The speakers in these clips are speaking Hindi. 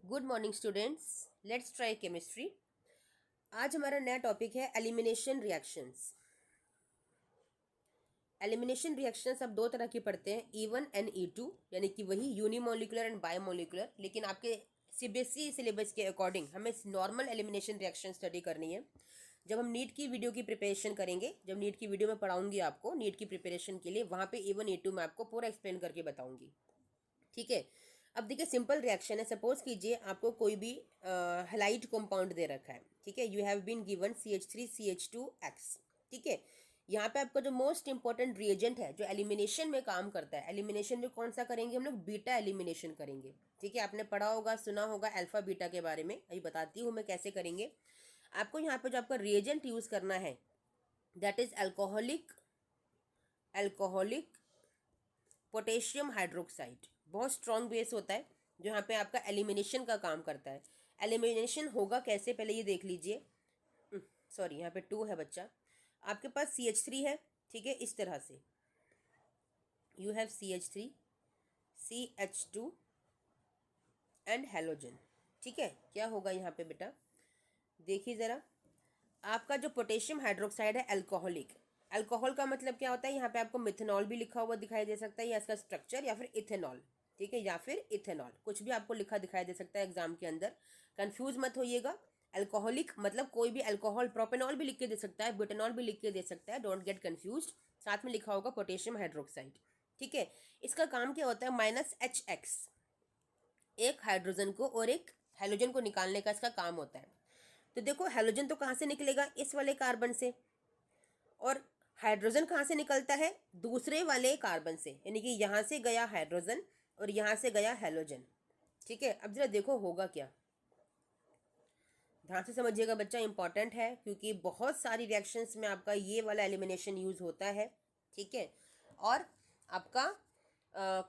Good morning students, let's try chemistry. आज हमारा नया टॉपिक है एलिमिनेशन रिएक्शंस। एलिमिनेशन रिएक्शंस आप दो तरह की पढ़ते हैं, E1 एंड E2, यानी कि वही यूनिमोलिकुलर एंड बायोमोलिकुलर। लेकिन आपके सीबीएसई सिलेबस के अकॉर्डिंग हमें नॉर्मल एलिमिनेशन रिएक्शन स्टडी करनी है। जब हम नीट की वीडियो की प्रिपरेशन करेंगे, जब नीट की वीडियो में पढ़ाऊंगी आपको नीट की प्रिपरेशन के लिए, वहाँ पे E1 E2 मैं आपको पूरा एक्सप्लेन करके बताऊंगी। ठीक है। अब देखिए, सिंपल रिएक्शन है। सपोज कीजिए आपको कोई भी हैलाइड कंपाउंड दे रखा है। ठीक है, you have been given CH3CH2X। ठीक है, यहाँ पे आपका जो मोस्ट इंपॉर्टेंट रिएजेंट है जो एलिमिनेशन में काम करता है, एलिमिनेशन में कौन सा करेंगे हम लोग? बीटा एलिमिनेशन करेंगे। ठीक है, आपने पढ़ा होगा, सुना होगा अल्फा बीटा के बारे में। अभी बताती हूँ मैं कैसे करेंगे। आपको यहाँ पे जो आपका रिएजेंट यूज करना है that is alcoholic alcoholic potassium hydroxide. बहुत स्ट्रॉन्ग बेस होता है जो यहाँ पे आपका एलिमिनेशन का काम करता है। एलिमिनेशन होगा कैसे, पहले ये देख लीजिए। सॉरी, यहाँ पे 2 है बच्चा। आपके पास CH3 है। ठीक है, इस तरह से you have CH3 CH2 and halogen. ठीक है, क्या होगा यहाँ पे बेटा? देखिए ज़रा, आपका जो पोटेशियम हाइड्रोक्साइड है अल्कोहलिक। अल्कोहल का मतलब क्या होता है? यहाँ पे आपको मिथेनॉल भी लिखा हुआ दिखाई दे सकता है, या इसका स्ट्रक्चर, या फिर इथेनॉल। ठीक है, या फिर इथेनॉल, कुछ भी आपको लिखा दिखाई दे सकता है एग्जाम के अंदर। कंफ्यूज मत होइएगा। अल्कोहलिक मतलब कोई भी अल्कोहल, प्रोपेनॉल भी लिख के दे सकता है, ब्यूटेनॉल भी लिख के दे सकता है, डोंट गेट कन्फ्यूज। साथ में लिखा होगा पोटेशियम हाइड्रोक्साइड। ठीक है, इसका काम क्या होता है? -HX, एक हाइड्रोजन को और एक हेलोजन को निकालने का इसका काम होता है। तो देखो, हेलोजन तो कहाँ से निकलेगा? इस वाले कार्बन से। और हाइड्रोजन कहाँ से निकलता है? दूसरे वाले कार्बन से, यानी कि यहाँ से गया हाइड्रोजन और यहाँ से गया हेलोजन। ठीक है, अब जरा देखो होगा क्या। ध्यान से समझिएगा बच्चा, इंपॉर्टेंट है क्योंकि बहुत सारी रिएक्शंस में आपका ये वाला एलिमिनेशन यूज होता है। ठीक है, और आपका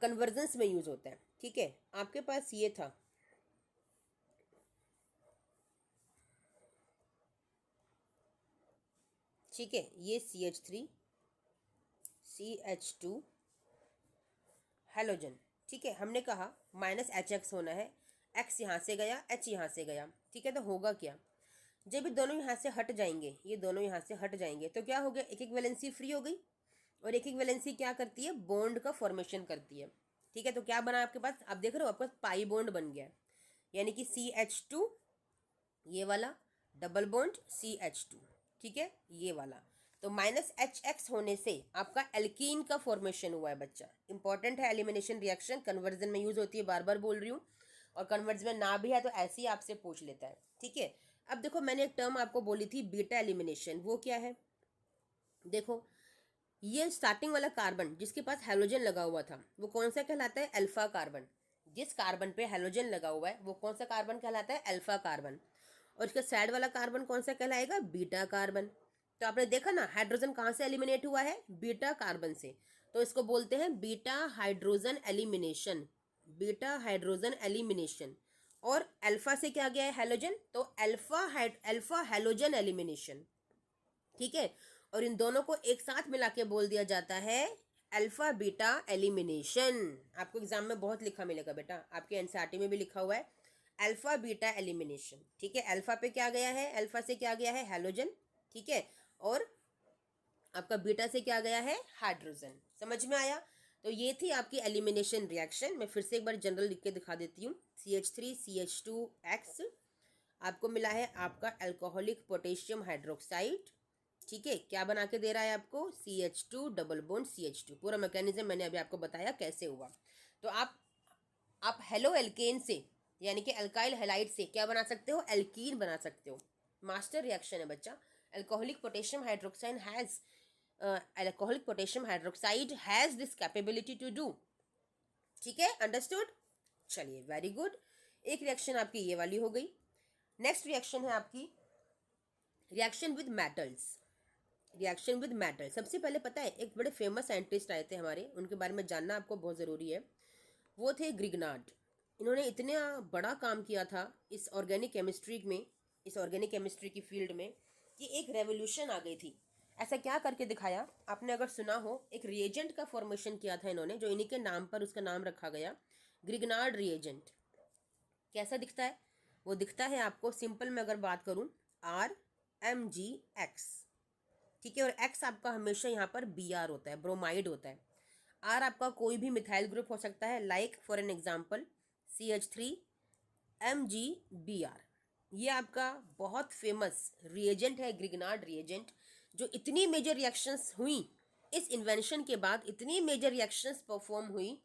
कन्वर्जेंस में यूज होता है। ठीक है, आपके पास ये था, ठीक है, ये CH3 CH2 हेलोजन। ठीक है, हमने कहा -HX होना है। X यहाँ से गया, H यहाँ से गया। ठीक है, तो होगा क्या? जब ये दोनों यहाँ से हट जाएंगे, ये दोनों यहाँ से हट जाएंगे, तो क्या हो गया? एक एक वैलेंसी फ्री हो गई। और एक एक वैलेंसी क्या करती है? बॉन्ड का फॉर्मेशन करती है। ठीक है, तो क्या बना आपके पास? आप देख रहे हो, आपके पास पाई बॉन्ड बन गया, यानी कि CH2, ये वाला डबल बॉन्ड CH2। ठीक है, ये वाला। तो -HX होने से आपका एल्कीन का फॉर्मेशन हुआ है बच्चा। इंपॉर्टेंट है, एलिमिनेशन रिएक्शन कन्वर्जन में यूज होती है, बार बार बोल रही हूँ। और कन्वर्जन में ना भी है तो ऐसे ही आपसे पूछ लेता है। ठीक है, अब देखो, मैंने एक टर्म आपको बोली थी बीटा एलिमिनेशन, वो क्या है? देखो, ये स्टार्टिंग वाला कार्बन जिसके पास हेलोजन लगा हुआ था वो कौन सा कहलाता है? Alpha carbon. जिस कार्बन पे हेलोजन लगा हुआ है वो कौन सा कार्बन कहलाता है? Alpha carbon. और इसका साइड वाला कार्बन कौन सा कहलाएगा? Beta carbon. तो आपने देखा ना, हाइड्रोजन कहाँ से एलिमिनेट हुआ है? बीटा कार्बन से। तो इसको बोलते हैं beta hydrogen elimination. Beta hydrogen elimination. और अल्फा से क्या गया है? हेलोजन, तो अल्फा हेलोजन एलिमिनेशन। ठीक है, और इन दोनों को एक साथ मिला के बोल दिया जाता है अल्फा बीटा एलिमिनेशन। आपको एग्जाम में बहुत लिखा मिलेगा बेटा, आपके एनसीईआरटी में भी लिखा हुआ है अल्फा बीटा एलिमिनेशन। ठीक है, अल्फा पे क्या गया है? अल्फा से क्या गया है? हेलोजन। ठीक है, और आपका बीटा से क्या गया है? हाइड्रोजन। समझ में आया? तो ये थी आपकी एलिमिनेशन रिएक्शन। मैं फिर से एक बार जनरल लिख के दिखा देती हूँ। CH3 CH2X आपको मिला है आपका अल्कोहलिक पोटेशियम हाइड्रोक्साइड। ठीक है, क्या बना के दे रहा है आपको? CH2 double bond CH2। पूरा मैकेनिज्म मैंने अभी आपको बताया कैसे हुआ। तो आप हेलो एल्केन से, यानी कि अल्काइल हैलाइड से क्या बना सकते हो? एल्कीन बना सकते हो। मास्टर रिएक्शन है बच्चा। Alcoholic potassium hydroxide has alcoholic potassium hydroxide has this capability to do. ठीक है, अंडरस्टूड? चलिए, वेरी गुड। एक रिएक्शन आपकी ये वाली हो गई। नेक्स्ट रिएक्शन है आपकी reaction with metals. Reaction with metal. सबसे पहले पता है, एक बड़े फेमस साइंटिस्ट आए थे हमारे, उनके बारे में जानना आपको बहुत ज़रूरी है। वो थे ग्रिग्नार्ड। इन्होंने इतना बड़ा काम किया था इस ऑर्गेनिक केमिस्ट्री में, इस ऑर्गेनिक केमिस्ट्री की फील्ड में, कि एक रेवोल्यूशन आ गई थी। ऐसा क्या करके दिखाया? आपने अगर सुना हो, एक रिएजेंट का फॉर्मेशन किया था इन्होंने, जो इन्हीं के नाम पर उसका नाम रखा गया, ग्रिग्नार्ड रिएजेंट। कैसा दिखता है? वो दिखता है आपको, सिंपल में अगर बात करूं, RMgX, ठीक है। और X आपका हमेशा यहाँ पर Br होता है, ब्रोमाइड होता है। R आपका कोई भी मिथाइल ग्रुप हो सकता है, like for an example CH3MgBr। ये आपका बहुत फेमस रिएजेंट है, ग्रिग्नार्ड रिएजेंट, जो इतनी मेजर रिएक्शंस हुई इस इन्वेंशन के बाद, इतनी मेजर रिएक्शंस परफॉर्म हुई,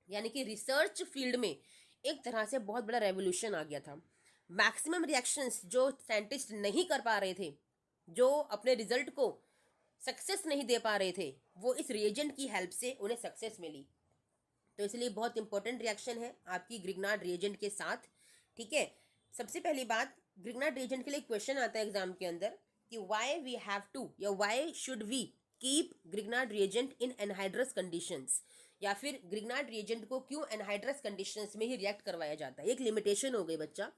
यानी कि रिसर्च फील्ड में एक तरह से बहुत बड़ा रेवोल्यूशन आ गया था। मैक्सिमम रिएक्शंस जो साइंटिस्ट नहीं कर पा रहे थे, जो अपने रिजल्ट को सक्सेस नहीं दे पा रहे थे, वो इस रिएजेंट की हेल्प से उन्हें सक्सेस मिली। तो इसलिए बहुत इंपॉर्टेंट रिएक्शन है आपकी ग्रिग्नार्ड रिएजेंट के साथ, ठीक है। सबसे पहली बात, ग्रिग्नार्ड रिएजेंट के लिए क्वेश्चन आता है एग्जाम के अंदर कि व्हाई वी हैव टू या why should we keep Grignard reagent in anhydrous conditions, या फिर ग्रिग्नार्ड रिएजेंट को क्यों एनहाइड्रस कंडीशंस में ही रिएक्ट करवाया जाता है। एक लिमिटेशन हो गई बच्चा,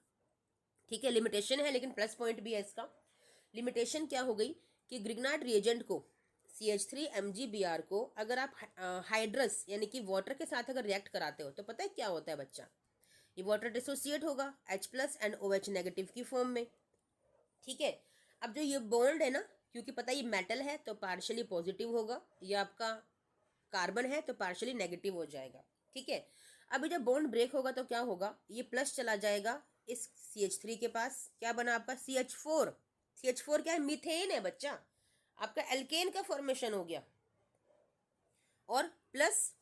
ठीक है, लिमिटेशन है लेकिन प्लस पॉइंट भी है इसका। लिमिटेशन क्या हो गई कि ग्रिग्नार्ड रिएजेंट को, CH3MgBr को अगर आप हाइड्रस यानी कि वाटर के साथ अगर रिएक्ट कराते हो तो पता है क्या होता है बच्चा, ये वाटर डिसोसिएट होगा H+ एंड OH नेगेटिव की फॉर्म में, ठीक है। अब जो ये बॉन्ड है ना, क्योंकि पता है ये मेटल है तो पार्शियली पॉजिटिव होगा, ये आपका कार्बन है तो पार्शियली नेगेटिव हो जाएगा, ठीक है। अभी जब बॉन्ड ब्रेक होगा तो क्या होगा, ये प्लस चला जाएगा इस CH3 के पास, क्या बना आपका CH4। CH4 क्या है, मीथेन है बच्चा, आपका एल्केन का फॉर्मेशन हो गया। और प्लस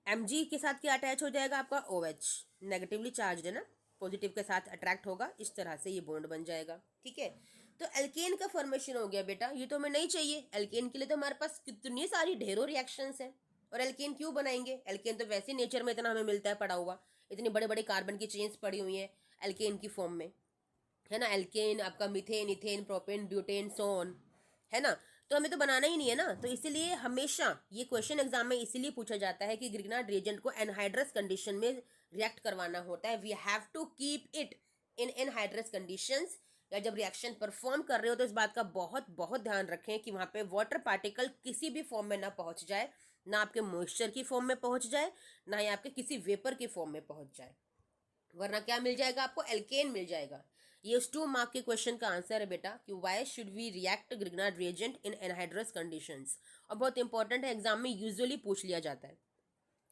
Mg के साथ क्या अटैच हो जाएगा आपका OH, नेगेटिवली चार्ज है ना, पॉजिटिव के साथ अट्रैक्ट होगा, इस तरह से ये बॉन्ड बन जाएगा, ठीक है। तो एल्केन का फॉर्मेशन हो गया बेटा, ये तो हमें नहीं चाहिए। एल्केन के लिए तो हमारे पास कितनी सारी ढेरों रिएक्शंस हैं, और एल्केन क्यों बनाएंगे, एल्केन तो वैसे नेचर में इतना हमें मिलता है पड़ा हुआ, इतने बड़े बड़े कार्बन की चेन्स पड़ी हुई हैं एल्केन की फॉर्म में, है ना। एल्केन आपका मीथेन, इथेन, प्रोपेन, ब्यूटेन, सोन, है ना। तो हमें तो बनाना ही नहीं है ना, तो इसीलिए हमेशा ये क्वेश्चन एग्जाम में इसीलिए पूछा जाता है कि ग्रिग्नार्ड रिएजेंट को एनहाइड्रस कंडीशन में रिएक्ट करवाना होता है। We have to keep it in anhydrous conditions, या जब रिएक्शन परफॉर्म कर रहे हो तो इस बात का बहुत बहुत ध्यान रखें कि वहाँ पे वाटर पार्टिकल किसी भी फॉर्म में ना पहुँच जाए, ना आपके मॉइस्चर की फॉर्म में पहुँच जाए, ना ही आपके किसी वेपर की फॉर्म में पहुँच जाए, वरना क्या मिल जाएगा आपको, एल्केन मिल जाएगा। ये 2 मार्क के क्वेश्चन का आंसर है बेटा कि why should we react Grignard reagent in anhydrous conditions. और बहुत इंपॉर्टेंट है, एग्जाम में यूजुअली पूछ लिया जाता है,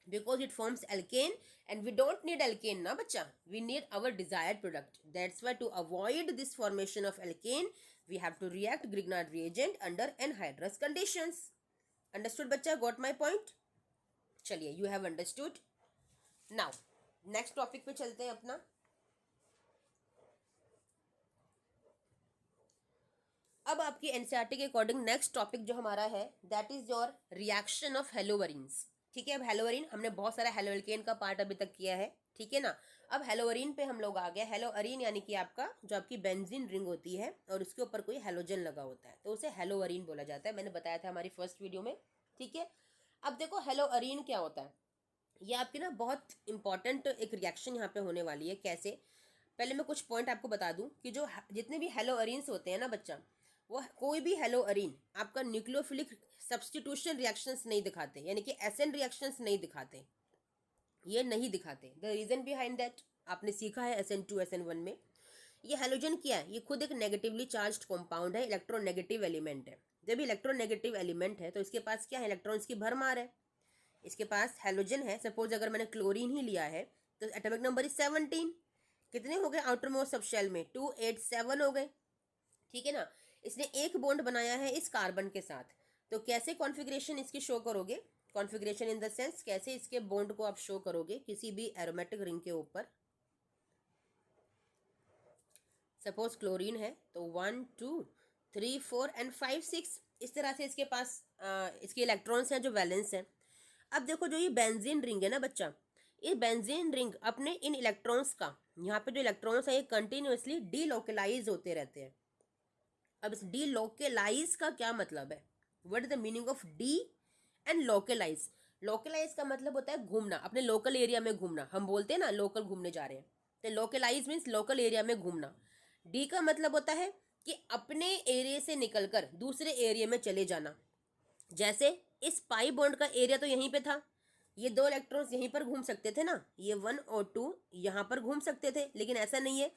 because it forms alkane and we don't need alkane ना बच्चा, we need our desired product. That's why to avoid this formation of alkane we have to react Grignard reagent under anhydrous conditions. Understood बच्चा, गॉट माई पॉइंट? चलिए, you have understood. Now next topic पे चलते हैं अपना। अब आपकी एनसीईआरटी के अकॉर्डिंग नेक्स्ट टॉपिक जो हमारा है that is your reaction of haloarenes, ठीक है। अब हेलोवरीन, हमने बहुत सारा हेलोएल्केन का पार्ट अभी तक किया है, ठीक है ना। अब हेलोवरीन पे हम लोग आ गए। हेलोअरीन यानी कि आपका जो आपकी बेंजीन रिंग होती है और उसके ऊपर कोई हेलोजन लगा होता है तो उसे हेलोअरीन बोला जाता है, मैंने बताया था हमारी फर्स्ट वीडियो में, ठीक है। अब देखो हेलोअरीन क्या होता है, ये आपकी ना बहुत इंपॉर्टेंट एक रिएक्शन यहाँ पे होने वाली है। कैसे, पहले मैं कुछ पॉइंट आपको बता दूं कि जो जितने भी हेलोअरीन्स होते हैं ना बच्चा, वो कोई भी हेलोअरीन आपका न्यूक्लियोफिलिक सब्सटीट्यूशन रिएक्शंस नहीं दिखाते, यानी कि एसएन रिएक्शंस नहीं दिखाते, ये नहीं दिखाते। द रीजन बिहाइंड दैट आपने सीखा है SN2 SN1 में। ये हेलोजन क्या है, ये खुद एक नेगेटिवली चार्ज्ड कंपाउंड है, इलेक्ट्रोनेगेटिव एलिमेंट है। जब इलेक्ट्रोनेगेटिव एलिमेंट है तो इसके पास क्या है, इलेक्ट्रॉन्स की भरमार है। इसके पास हेलोजन है, सपोज अगर मैंने क्लोरीन ही लिया है तो एटॉमिक नंबर इज 17। कितने हो गए आउटर मोस्ट सब शेल में, 2 8 7 हो गए, ठीक है ना। इसने एक बॉन्ड बनाया है इस कार्बन के साथ, तो कैसे कॉन्फ़िगरेशन इसकी शो करोगे, कॉन्फ़िगरेशन इन द सेंस कैसे इसके बॉन्ड को आप शो करोगे किसी भी एरोमेटिक रिंग के ऊपर। सपोज क्लोरीन है तो 1 2 3 4 एंड 5 6, इस तरह से इसके पास इसके इलेक्ट्रॉन्स हैं जो वैलेंस हैं। अब देखो जो ये बेंजीन रिंग है ना बच्चा, ये बेंजीन रिंग अपने इन इलेक्ट्रॉन्स का, यहाँ पे जो इलेक्ट्रॉन्स है ये कंटिन्यूसली डीलोकलाइज होते रहते हैं। अब इस डीलोकलाइज का क्या मतलब है, what is the meaning of D and localise. Localise का मतलब होता है घूमना, अपने लोकल एरिया में घूमना, हम बोलते हैं ना लोकल घूमने जा रहे हैं, तो लोकलाइज मीन्स लोकल एरिया में घूमना। डी का मतलब होता है कि अपने एरिया से निकलकर दूसरे एरिया में चले जाना। जैसे इस पाई बॉन्ड का एरिया तो यहीं पे था, ये 2 इलेक्ट्रॉन्स यहीं पर घूम सकते थे ना, ये 1 और 2 यहाँ पर घूम सकते थे, लेकिन ऐसा नहीं है,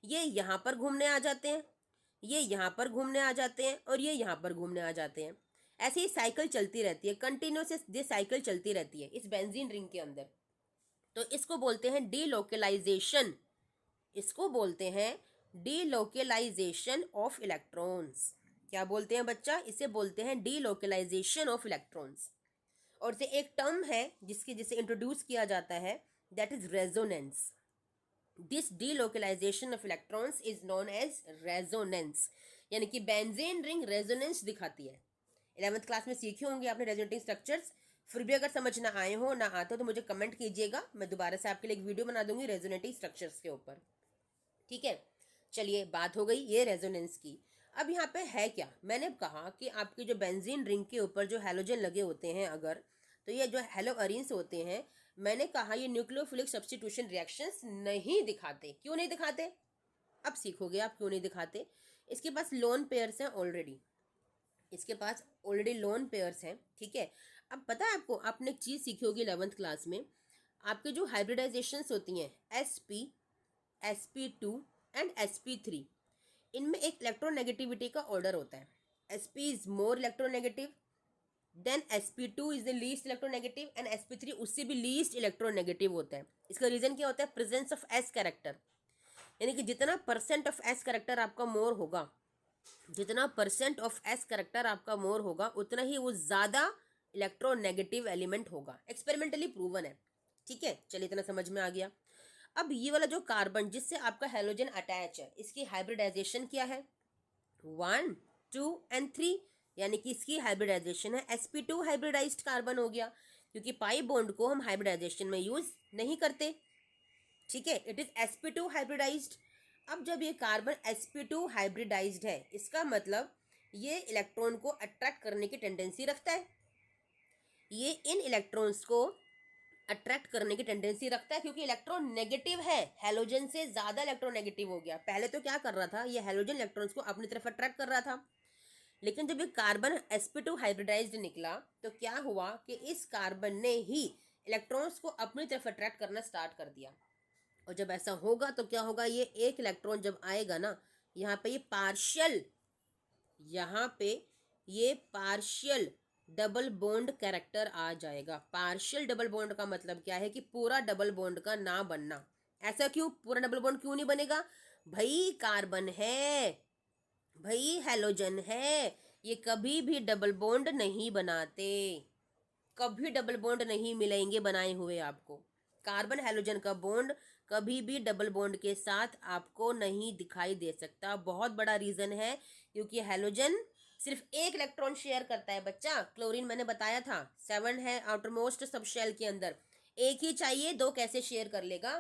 ये यहाँ पर घूमने आ जाते हैं, ये यहाँ पर घूमने आ जाते हैं और ये यहाँ पर घूमने आ जाते हैं। ऐसे ही साइकिल चलती रहती है, कंटिन्यूस ये साइकिल चलती रहती है इस बेंजीन रिंग के अंदर। तो इसको बोलते हैं डीलोकलाइजेशन, इसको बोलते हैं डीलोकलाइजेशन ऑफ इलेक्ट्रॉन्स। क्या बोलते हैं बच्चा? इसे बोलते हैं डीलोकलाइजेशन ऑफ इलेक्ट्रॉन्स। और से एक टर्म है जिसे इंट्रोड्यूस किया जाता है, that is resonance. This delocalization of electrons is known as resonance, यानी कि बेंजीन रिंग रेजोनेंस दिखाती है। 11th क्लास में सीखे होंगे आपने रेजोनेटिंग स्ट्रक्चर्स। फिर भी अगर समझ ना आए हो ना आते हो तो मुझे कमेंट कीजिएगा, मैं दोबारा से आपके लिए एक वीडियो बना दूंगी रेजोनेटिंग स्ट्रक्चर्स के ऊपर। ठीक है, चलिए बात हो गई ये रेजोनेंस की। अब यहाँ पे है क्या, मैंने कहा कि आपकी जो बेंजीन रिंग के ऊपर जो हैलोजन लगे होते हैं अगर, तो ये जो हेलो अरीन्स होते हैं, मैंने कहा ये न्यूक्लियोफिलिक सब्स्टिट्यूशन रिएक्शंस नहीं दिखाते। क्यों नहीं दिखाते? अब सीखोगे आप क्यों नहीं दिखाते। इसके पास लोन पेयर्स हैं ऑलरेडी, इसके पास ऑलरेडी लोन पेयर्स हैं। ठीक है, अब पता है आपको, आपने एक चीज़ सीखी होगी 11th क्लास में, आपके जो हाइब्रिडाइजेशंस होती हैं sp sp2 एंड sp3, इनमें एक इलेक्ट्रोनेगेटिविटी का ऑर्डर होता है। sp is more electronegative than sp2 is the least electronegative and sp3 उससे भी लीस्ट इलेक्ट्रोनेगेटिव होता है। इसका रीजन क्या होता है? प्रेजेंस ऑफ s कैरेक्टर, यानी कि जितना परसेंट ऑफ s कैरेक्टर आपका मोर होगा, जितना परसेंट ऑफ s कैरेक्टर आपका मोर होगा, उतना ही वो ज़्यादा इलेक्ट्रोनेगेटिव एलिमेंट होगा। एक्सपेरिमेंटली प्रूवन है। ठीक है, चलिए इतना समझ में आ गया। अब ये वाला जो कार्बन जिससे आपका हैलोजन अटैच है, इसकी हाइब्रिडाइजेशन क्या है? 1 2 एंड 3, यानी कि इसकी हाइब्रिडाइजेशन है sp2 हाइब्रिडाइज्ड कार्बन हो गया, क्योंकि पाई बॉन्ड को हम हाइब्रिडाइजेशन में यूज नहीं करते। ठीक है, इट इज sp2 हाइब्रिडाइज्ड। अब जब ये कार्बन sp2 हाइब्रिडाइज्ड है, इसका मतलब ये इलेक्ट्रॉन को अट्रैक्ट करने की टेंडेंसी रखता है, ये इन इलेक्ट्रॉन्स को अट्रैक्ट करने की टेंडेंसी रखता है, क्योंकि इलेक्ट्रॉन नेगेटिव है, हैलोजन से ज्यादा इलेक्ट्रॉन नेगेटिव हो गया। पहले तो क्या कर रहा था, ये हैलोजन इलेक्ट्रॉन्स को अपनी तरफ अट्रैक्ट कर रहा था, लेकिन जब ये कार्बन sp2 हाइब्रिडाइज्ड निकला तो क्या हुआ कि इस कार्बन ने ही इलेक्ट्रॉन्स को अपनी तरफ अट्रैक्ट करना स्टार्ट कर दिया। और जब ऐसा होगा तो क्या होगा, ये एक इलेक्ट्रॉन जब आएगा ना, यहाँ पे ये पार्शियल डबल बॉन्ड कैरेक्टर आ जाएगा। पार्शियल डबल बॉन्ड का मतलब क्या है कि पूरा डबल बॉन्ड का ना बनना। ऐसा क्यों? पूरा डबल बॉन्ड क्यों नहीं बनेगा? भाई कार्बन है, भाई हैलोजन है, ये कभी भी डबल बॉन्ड नहीं बनाते, कभी डबल बॉन्ड नहीं मिलेंगे बनाए हुए आपको। कार्बन हैलोजन का बॉन्ड कभी भी डबल बॉन्ड के साथ आपको नहीं दिखाई दे सकता। बहुत बड़ा रीजन है, क्योंकि हैलोजन सिर्फ एक इलेक्ट्रॉन शेयर करता है बच्चा। क्लोरीन मैंने बताया था 7 है आउटर मोस्ट सब शेल के अंदर, एक ही चाहिए, 2 कैसे शेयर कर लेगा?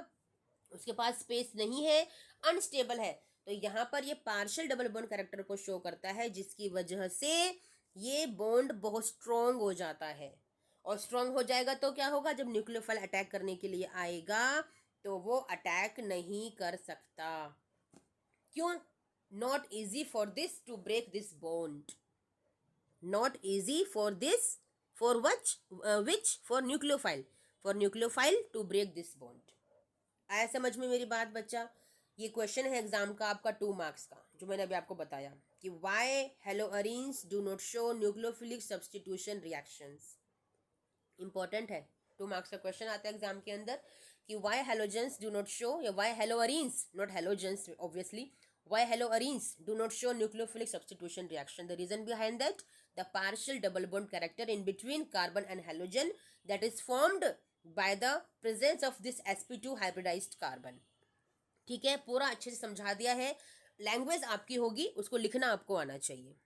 उसके पास स्पेस नहीं है, अनस्टेबल है। तो यहाँ पर ये पार्शियल डबल बॉन्ड कैरेक्टर को शो करता है, जिसकी वजह से ये बॉन्ड बहुत स्ट्रॉन्ग हो जाता है। और स्ट्रॉन्ग हो जाएगा तो क्या होगा, जब न्यूक्लियोफाइल अटैक करने के लिए आएगा तो वो अटैक नहीं कर सकता। क्यों? Not easy for this to break this bond, not easy for this, for which for nucleophile to break this bond. आया समझ में मेरी बात बच्चा? ये क्वेश्चन है एग्जाम का आपका 2 मार्क्स का, जो मैंने अभी आपको बताया कि why haloarenes do not show nucleophilic substitution reactions. Important है, 2 मार्क्स का क्वेश्चन आता है एग्जाम के अंदर कि why halogens do not show, या why haloarenes, not halogens obviously, why haloarenes do not show nucleophilic substitution reaction. The reason behind that, the partial double bond character in between carbon and halogen that is formed by the presence of this sp2 hybridized carbon. ठीक है, पूरा अच्छे से समझा दिया है। लैंग्वेज आपकी होगी, उसको लिखना आपको आना चाहिए।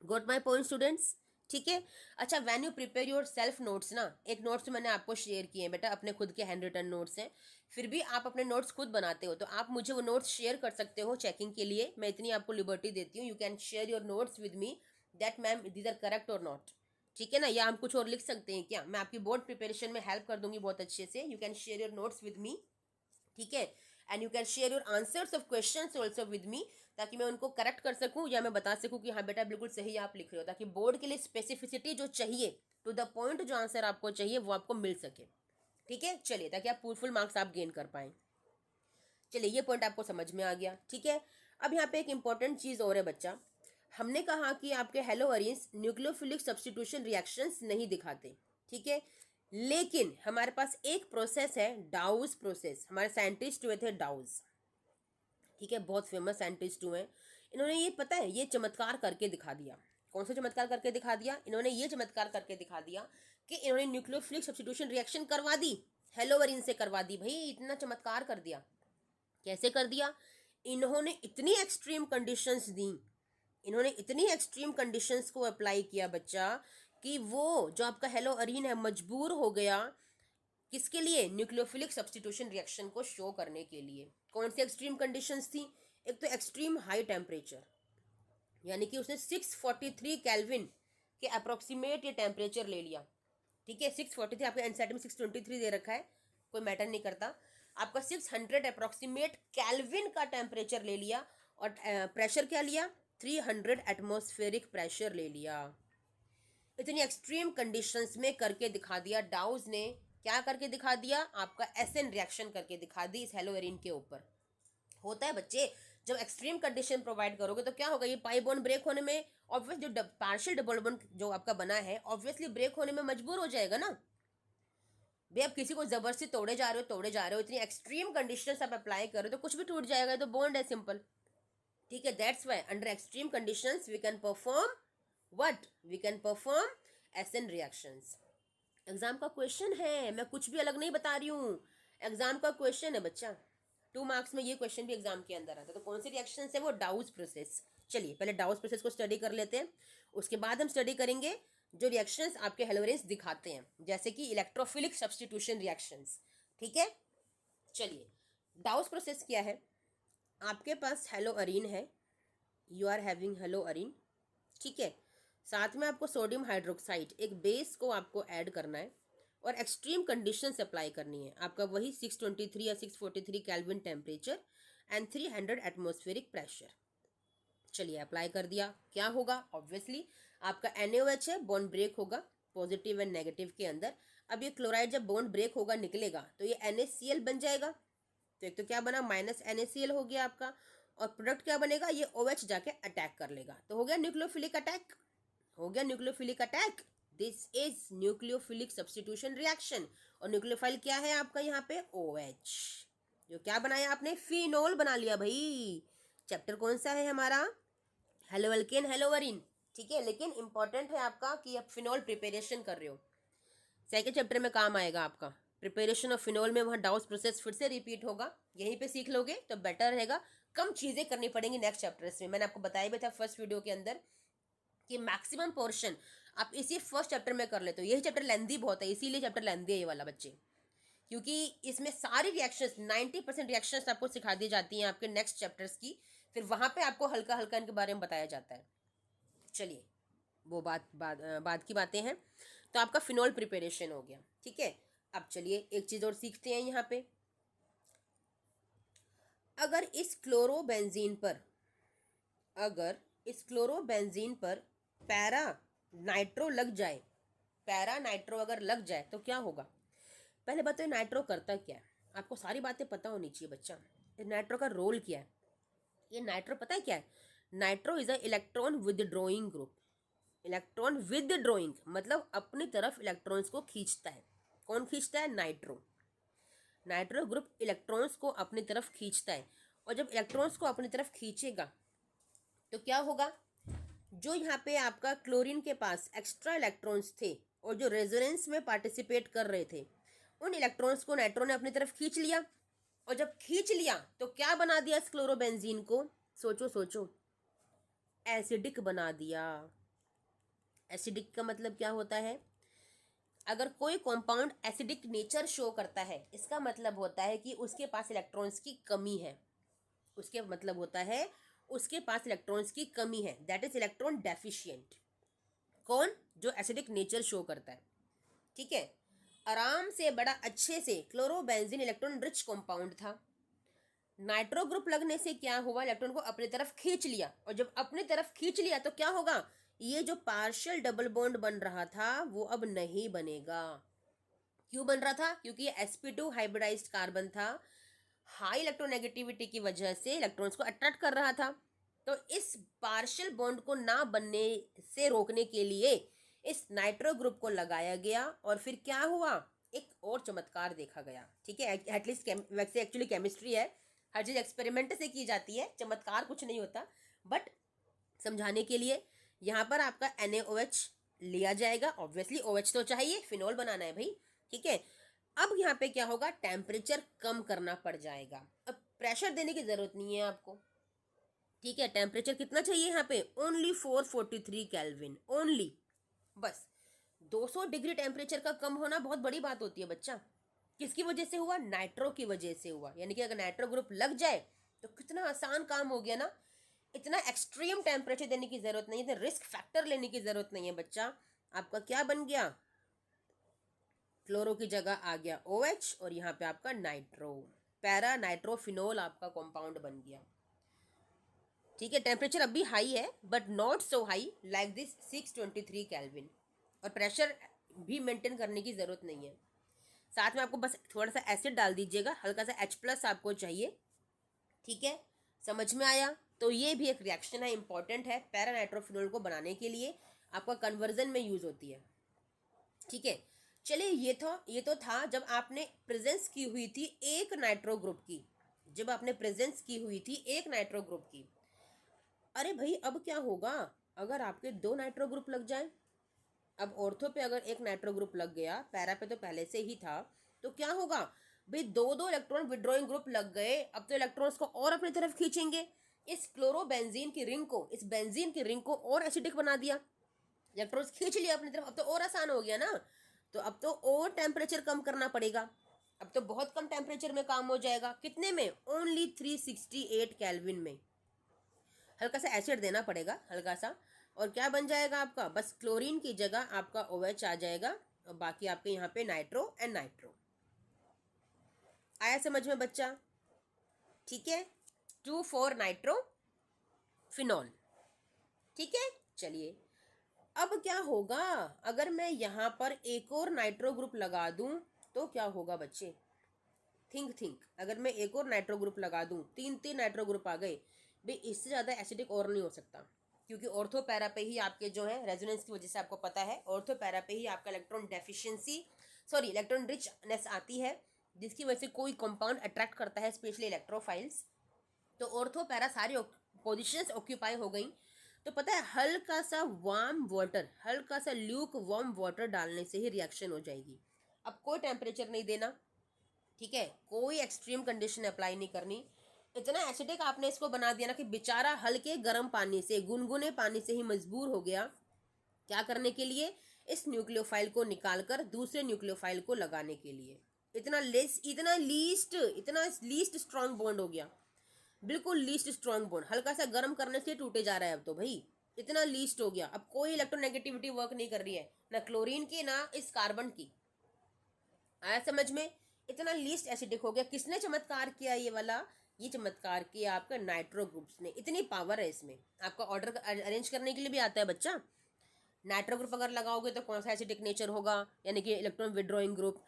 Got my point students? ठीक है, अच्छा, when you prepare your self notes ना, एक नोट्स मैंने आपको शेयर किए हैं बेटा, अपने खुद के हैंड रिटन नोट्स हैं, फिर भी आप अपने नोट्स खुद बनाते हो तो आप मुझे वो नोट्स शेयर कर सकते हो चेकिंग के लिए। मैं इतनी आपको लिबर्टी देती हूँ, you can share your notes with me that ma'am these are correct और नॉट। ठीक है ना, या हम कुछ और लिख सकते हैं क्या? मैं आपकी बोर्ड प्रिपरेशन में हेल्प कर दूंगी बहुत अच्छे से। You can share your notes with मी। ठीक है, and you can share your answers of questions also with me, ताकि मैं उनको करेक्ट कर सकूं या मैं बता सकूं कि हाँ बेटा बिल्कुल सही आप लिख रहे हो, ताकि बोर्ड के लिए स्पेसिफिसिटी जो चाहिए, टू द पॉइंट जो आंसर आपको चाहिए वो आपको मिल सके। ठीक है, चलिए, ताकि आप फुल मार्क्स आप गेन कर पाएँ। चलिए, ये पॉइंट आपको समझ में आ गया। ठीक है, अब यहाँ पे एक इंपॉर्टेंट चीज़ और है बच्चा। हमने कहा कि आपके हेलोअरीन्स न्यूक्लियोफिलिक सब्स्टिट्यूशन रिएक्शंस नहीं दिखाते। ठीक है, लेकिन हमारे पास एक प्रोसेस है, डाउज प्रोसेस। हमारे साइंटिस्ट हुए थे डाउज। ठीक है, बहुत फेमस साइंटिस्ट हुए हैं। इन्होंने ये पता है ये चमत्कार करके दिखा दिया। कौन सा चमत्कार करके दिखा दिया? इन्होंने ये चमत्कार करके दिखा दिया कि इन्होंने न्यूक्लियोफिलिक सब्स्टिट्यूशन रिएक्शन करवा दी, हेलोअरीन से करवा दी। भाई इतना चमत्कार कर दिया। कैसे कर दिया? इन्होंने इतनी एक्सट्रीम कंडीशंस दी, इन्होंने इतनी एक्सट्रीम कंडीशंस को अप्लाई किया बच्चा, कि वो जो आपका हेलोअरीन है मजबूर हो गया किसके लिए? न्यूक्लियोफिलिक सब्स्टिट्यूशन रिएक्शन को शो करने के लिए। कौन सी एक्सट्रीम कंडीशंस थी? एक तो एक्सट्रीम हाई टेम्परेचर, यानी कि उसने 643 केल्विन के अप्रोक्सीमेट ये टेम्परेचर ले लिया। ठीक है, 643, आपके एनसीईआरटी में 623 दे रखा है, कोई मैटर नहीं करता। आपका 600 अप्रोक्सीमेट केल्विन का टेम्परेचर ले लिया, और प्रेशर क्या लिया? 300 एटमॉस्फेरिक प्रेशर ले लिया। इतनी एक्सट्रीम कंडीशंस में करके दिखा दिया डाउज ने। क्या करके दिखा दिया? आपका एसएन रिएक्शन करके दिखा दी इस हेलोअरीन के ऊपर। होता है बच्चे, जब एक्सट्रीम कंडीशन प्रोवाइड करोगे तो क्या होगा? ये पाई बॉन्ड ब्रेक होने में, ऑब्वियस जो पार्शियल डबल बॉन्ड जो आपका बना है ऑब्वियसली ब्रेक होने में मजबूर हो जाएगा ना। भाई आप किसी को जबरदस्ती तोड़े जा रहे हो, इतनी एक्सट्रीम कंडीशंस आप अप्लाई कर रहे हो तो कुछ भी टूट जाएगा, तो बॉन्ड है, सिंपल। ठीक है, that's why under extreme conditions we can perform what? We can perform SN reactions. Exam का क्वेश्चन है, मैं कुछ भी अलग नहीं बता रही हूँ, एग्जाम का क्वेश्चन है बच्चा। 2 मार्क्स में ये क्वेश्चन भी एग्जाम के अंदर आता है। तो कौन सी रिएक्शन है वो? Douse process. चलिए पहले डाउज प्रोसेस को स्टडी कर लेते हैं, उसके बाद हम स्टडी करेंगे जो रिएक्शंस आपके हेलोअरीन्स दिखाते हैं, जैसे कि इलेक्ट्रोफिलिक सब्स्टिट्यूशन रिएक्शंस। ठीक है, चलिए डाउज प्रोसेस क्या है? आपके पास हेलोअरीन है, यू आर हैविंग हेलोअरीन। ठीक है, साथ में आपको सोडियम हाइड्रोक्साइड, एक बेस को आपको ऐड करना है, और एक्सट्रीम कंडीशंस अप्लाई करनी है। आपका वही 623 या 643 kelvin temperature and 300 atmospheric pressure. चलिए अप्लाई कर दिया, क्या होगा? ऑब्वियसली आपका NaOH है, बॉन्ड ब्रेक होगा पॉजिटिव एंड नेगेटिव के अंदर। अब ये क्लोराइड जब बॉन्ड ब्रेक होगा, निकलेगा, तो ये NaCl बन जाएगा। तो एक तो क्या बना? माइनस NaCl हो गया आपका, और प्रोडक्ट क्या बनेगा? ये OH जाके अटैक कर लेगा, तो हो गया न्यूक्लियोफिलिक अटैक। हो गया nucleophilic attack. This is nucleophilic substitution reaction. और न्यूक्लियोफाइल क्या है आपका यहाँ पे? OH। जो क्या बनाया आपने? फिनोल बना लिया भाई। चैप्टर कौन सा है हमारा? हेलोअल्केन हेलोअरीन। ठीक है, लेकिन इंपॉर्टेंट है आपका कि आप फिनोल प्रिपरेशन कर रहे हो, सेकेंड चैप्टर में काम आएगा आपका। प्रिपरेशन ऑफ फिनोल में वहाँ डाउस प्रोसेस फिर से रिपीट होगा, यहीं पे सीख लोगे तो बेटर रहेगा। कम चीज़ें करनी पड़ेंगी नेक्स्ट चैप्टर्स में। मैंने आपको बताया भी था फर्स्ट वीडियो के अंदर कि मैक्सिमम पोर्शन आप इसी फर्स्ट चैप्टर में कर लेते हो। यही चैप्टर लेंदी बहुत है, इसीलिए चैप्टर लेंदी है ये वाला बच्चे, क्योंकि इसमें सारी रिएक्शंस 90% रिएक्शंस आपको सिखा दी जाती हैं आपके नेक्स्ट चैप्टर्स की, फिर वहाँ पे आपको हल्का हल्का इनके बारे में बताया जाता है। चलिए वो बाद की बातें हैं। तो आपका फिनोल प्रिपरेशन हो गया। ठीक है, अब चलिए एक चीज़ और सीखते हैं यहाँ पे। अगर इस क्लोरोबेंजीन पर पैरा नाइट्रो लग जाए, पैरा नाइट्रो अगर लग जाए तो क्या होगा? पहले बताओ नाइट्रो करता क्या है? आपको सारी बातें पता होनी चाहिए बच्चा। नाइट्रो का रोल क्या है? ये नाइट्रो पता है क्या है? Nitro is a electron withdrawing group. Electron withdrawing मतलब अपनी तरफ इलेक्ट्रॉन्स को खींचता है। कौन खींचता है? नाइट्रो। नाइट्रो ग्रुप इलेक्ट्रॉन्स को अपनी तरफ खींचता है, और जब इलेक्ट्रॉन्स को अपनी तरफ खींचेगा तो क्या होगा? जो यहाँ पे आपका क्लोरीन के पास एक्स्ट्रा इलेक्ट्रॉन्स थे और जो रेजोनेंस में पार्टिसिपेट कर रहे थे, उन इलेक्ट्रॉन्स को नाइट्रो ने अपनी तरफ खींच लिया। और जब खींच लिया तो क्या बना दिया इस क्लोरोबेंजीन को? सोचो सोचो, एसिडिक बना दिया। एसिडिक का मतलब क्या होता है? अगर कोई कंपाउंड एसिडिक नेचर शो करता है, इसका मतलब होता है कि उसके पास इलेक्ट्रॉन्स की कमी है। उसके मतलब होता है उसके पास इलेक्ट्रॉन्स की कमी है, दैट इज इलेक्ट्रॉन डेफिशिएंट। कौन? जो एसिडिक नेचर शो करता है। ठीक है, आराम से बड़ा अच्छे से क्लोरोबेंजीन इलेक्ट्रॉन रिच कंपाउंड था। नाइट्रो ग्रुप लगने से क्या हुआ, इलेक्ट्रॉन को अपनी तरफ खींच लिया, और जब अपनी तरफ खींच लिया तो क्या होगा, ये जो पार्शियल डबल बॉन्ड बन रहा था वो अब नहीं बनेगा। क्यों बन रहा था, क्योंकि ये sp2 हाइब्रिडाइज्ड कार्बन था, हाई इलेक्ट्रोनेगेटिविटी की वजह से इलेक्ट्रॉन्स को अट्रैक्ट कर रहा था। तो इस पार्शियल बॉन्ड को ना बनने से रोकने के लिए इस नाइट्रो ग्रुप को लगाया गया, और फिर क्या हुआ, एक और चमत्कार देखा गया। ठीक है, एटलीस्ट वैसे एक्चुअली केमिस्ट्री है, हर चीज एक्सपेरिमेंट से की जाती है, चमत्कार कुछ नहीं होता, बट समझाने के लिए यहाँ पर आपका NaOH लिया जाएगा। ऑब्वियसली OH तो चाहिए, फिनोल बनाना है भाई। ठीक है, अब यहाँ पे क्या होगा, टेम्परेचर कम करना पड़ जाएगा। अब प्रेशर देने की जरूरत नहीं है आपको। ठीक है, टेम्परेचर कितना चाहिए यहाँ पे, ओनली 443 केल्विन ओनली, बस। 200 डिग्री टेम्परेचर का कम होना बहुत बड़ी बात होती है बच्चा। किसकी वजह से हुआ, नाइट्रो की वजह से हुआ। यानी कि अगर नाइट्रो ग्रुप लग जाए तो कितना आसान काम हो गया ना। इतना एक्सट्रीम टेम्परेचर देने की जरूरत नहीं है, रिस्क फैक्टर लेने की जरूरत नहीं है बच्चा। आपका क्या बन गया, क्लोरो की जगह आ गया OH, और यहाँ पे आपका नाइट्रो, पैरा नाइट्रोफिनोल आपका कंपाउंड बन गया। ठीक है, टेम्परेचर अब भी हाई है but not so high like this 623 kelvin, और प्रेशर भी मेंटेन करने की ज़रूरत नहीं है। साथ में आपको बस थोड़ा सा एसिड डाल दीजिएगा, हल्का सा H+ आपको चाहिए। ठीक है, समझ में आया। तो ये भी एक रिएक्शन है, इंपॉर्टेंट है, पैरा नाइट्रोफिनोल को बनाने के लिए आपका कन्वर्जन में यूज़ होती है। ठीक है, चलिए ये तो था जब आपने प्रेजेंस की हुई थी एक नाइट्रो ग्रुप की, जब आपने प्रेजेंस की हुई थी एक नाइट्रो ग्रुप की। अरे भाई, अब क्या होगा अगर आपके 2 नाइट्रो ग्रुप लग जाए। अब ऑर्थो पे अगर एक नाइट्रो ग्रुप लग गया, पैरा पे तो पहले से ही था, तो क्या होगा भाई, 2 इलेक्ट्रॉन विड्रॉइंग ग्रुप लग गए, अब तो इलेक्ट्रॉन्स को और अपनी तरफ खींचेंगे। इस क्लोरोबेंजीन की रिंग को, इस बेंजीन की रिंग को और एसिडिक बना दिया, इलेक्ट्रॉन्स खींच लिया अपनी तरफ, अब तो और आसान हो गया ना। तो अब तो और टेम्परेचर कम करना पड़ेगा, अब तो बहुत कम टेम्परेचर में काम हो जाएगा। कितने में, ओनली 368 केल्विन में। हल्का सा एसिड देना पड़ेगा, हल्का सा, और क्या बन जाएगा आपका, बस क्लोरीन की जगह आपका OH आ जाएगा, और बाकी आपके यहाँ पे नाइट्रो एंड नाइट्रो। आया समझ में बच्चा। ठीक है, 2,4 नाइट्रो फिनॉल। ठीक है, चलिए अब क्या होगा, अगर मैं यहाँ पर एक और नाइट्रो ग्रुप लगा दूं तो क्या होगा बच्चे, थिंक। अगर मैं एक और नाइट्रो ग्रुप लगा दूं, 3 नाइट्रो ग्रुप आ गए भाई, इससे ज़्यादा एसिडिक और नहीं हो सकता, क्योंकि ऑर्थो पैरा पे ही आपके जो है रेजोनेंस की वजह से आपको पता है, ऑर्थो पैरा पे ही आपका इलेक्ट्रॉन रिचनेस आती है, जिसकी वजह से कोई कंपाउंड अट्रैक्ट करता है, स्पेशली इलेक्ट्रोफाइल्स। तो ऑर्थो पैरा सारी पोजिशंस ऑक्यूपाई हो गई। तो पता है, हल्का सा वार्म वाटर, हल्का सा ल्यूक वार्म वाटर डालने से ही रिएक्शन हो जाएगी। अब कोई टेम्परेचर नहीं देना, ठीक है, कोई एक्सट्रीम कंडीशन अप्लाई नहीं करनी। इतना एसिडिक आपने इसको बना दिया ना कि बेचारा हल्के गर्म पानी से, गुनगुने पानी से ही मजबूर हो गया, क्या करने के लिए, इस न्यूक्लियोफाइल को निकालकर दूसरे न्यूक्लियोफाइल को लगाने के लिए। इतना लीस्ट स्ट्रॉन्ग बॉन्ड हो गया, बिल्कुल लीस्ट स्ट्रॉन्ग बॉन्ड, हल्का सा गर्म करने से टूटे जा रहा है अब तो भाई, इतना लीस्ट हो गया। अब कोई इलेक्ट्रोनेगेटिविटी वर्क नहीं कर रही है, ना क्लोरीन की ना इस कार्बन की। आया समझ में, इतना लीस्ट एसिडिक हो गया। किसने चमत्कार किया ये वाला, ये चमत्कार किया आपका नाइट्रो ग्रुप्स ने। इतनी पावर है इसमें, आपका ऑर्डर अरेंज करने के लिए भी आता है बच्चा। नाइट्रो ग्रुप अगर लगाओगे तो कौन सा एसिडिक नेचर होगा, यानी कि electron withdrawing group.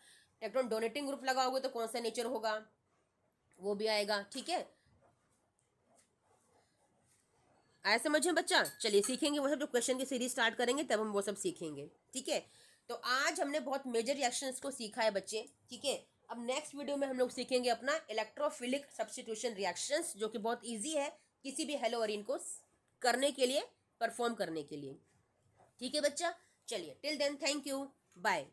Electron donating group लगाओगे तो कौन सा नेचर होगा, वो भी आएगा। ठीक है, आया समझ में बच्चा। चलिए सीखेंगे वो सब, जो क्वेश्चन की सीरीज स्टार्ट करेंगे तब हम वो सब सीखेंगे। ठीक है, तो आज हमने बहुत मेजर रिएक्शंस को सीखा है बच्चे। ठीक है, अब नेक्स्ट वीडियो में हम लोग सीखेंगे अपना इलेक्ट्रोफिलिक सब्स्टिट्यूशन रिएक्शंस, जो कि बहुत इजी है किसी भी हेलोअरीन को करने के लिए, परफॉर्म करने के लिए। ठीक है बच्चा, चलिए till then thank you, bye.